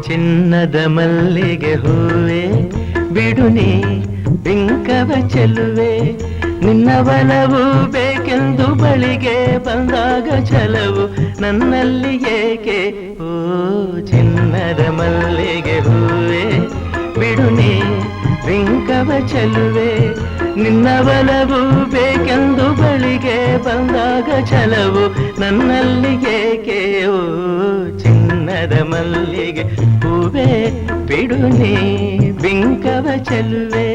ಚಿನ್ನದ ಮಲ್ಲಿಗೆ ಹೂವೆ ಬಿಡುನಿ ಬಿಂಕವ ಚೆಲುವೆ, ನಿನ್ನ ಬಲವು ಬೇಕೆಂದು ಬಳಿಗೆ ಬಂದಾಗ ಛಲವು ನನ್ನಲ್ಲಿ ಏಕೆ? ಓ ಚಿನ್ನದ ಮಲ್ಲಿಗೆ ಹೂವೆ ಬಿಡುನಿ ಬಿಂಕವ ಚೆಲುವೆ, ನಿನ್ನ ಬಲವು ಬೇಕೆಂದು ಬಳಿಗೆ ಬಂದಾಗ ಛಲವು ನನ್ನಲ್ಲಿ ಏಕೆ? ಓ ಚಿನ್ನದ ಮಲ್ಲಿಗೆ ಹೂವೆ ಬಿಡುನಿ ಬಿಂಕವ ಚೆಲುವೆ.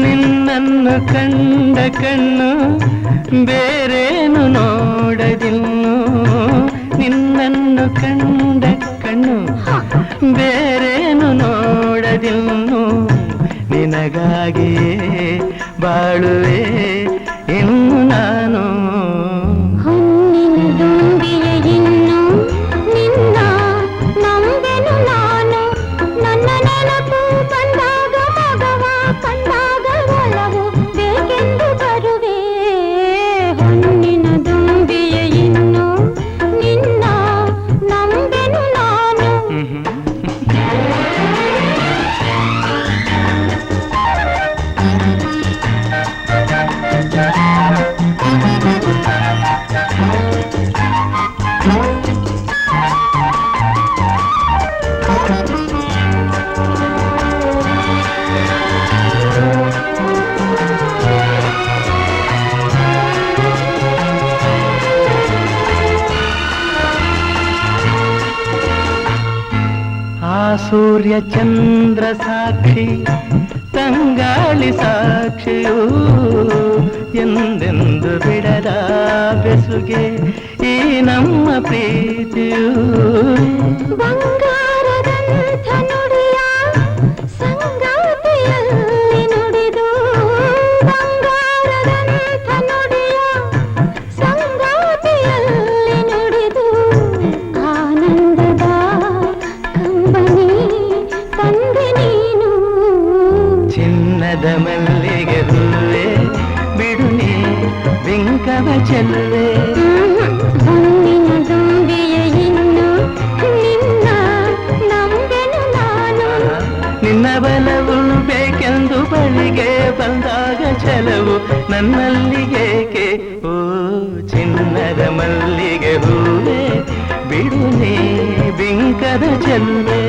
ನಿನ್ನನ್ನು ಕಂಡ ಕಣ್ಣು ಬೇರೇನು ನೋಡದಿನ್ನು, ನಿನ್ನನ್ನು ಕಂಡ ಕಣ್ಣು ಬೇರೇನು ನೋಡದಿನ್ನು, ನಿನಗಾಗಿಯೇ ಬಾಳುವೆ ಇನ್ನು ನಾನು. ಸೂರ್ಯ ಚಂದ್ರ ಸಾಕ್ಷಿ ತಂಗಾಳಿ ಸಾಕ್ಷಿಯೂ ಎಂದೆಂದು ಬಿಡದ ಬೆಸುಗೆ ಈ ನಮ್ಮ ಪ್ರೀತಿಯೂ. ಬಂಗಾರದಂಥ ನುಡಿಯ ಸಂಗಾತಿಯಲ್ಲಿ ನುಡಿದು, ಬಂಗಾರದಂಥ ನುಡಿಯ ಸಂಗಾತಿಯಲ್ಲಿ ನುಡಿದು, ಆನಂದದ ಕಂಬನಿ ತಂದೆ ನೀನು. ಚಿನ್ನದ ಮಲ್ಲಿಗೆ ಹೂವೆ ಬಿಡುನಿ ಬಿಂಕವ ಚೆಲುವೆ, ಹೊನ್ನಿನ ದುಂಬಿಯ ಇನ್ನು ನಿನ್ನ ನಂಬೆನು ನಾನು. ನಿನ್ನ ಬಲವು ಬೇಕೆಂದು ಬಳಿಗೆ ಬಂದಾಗ ಛಲವು ನನ್ನಲ್ಲಿ ಏಕೆ? ಓ ಚಿನ್ನದ ಮಲ್ಲಿಗೆ ಹೂವೆ ಬಿಡುನಿ ಬಿಂಕದ ಚೆಲುವೆ.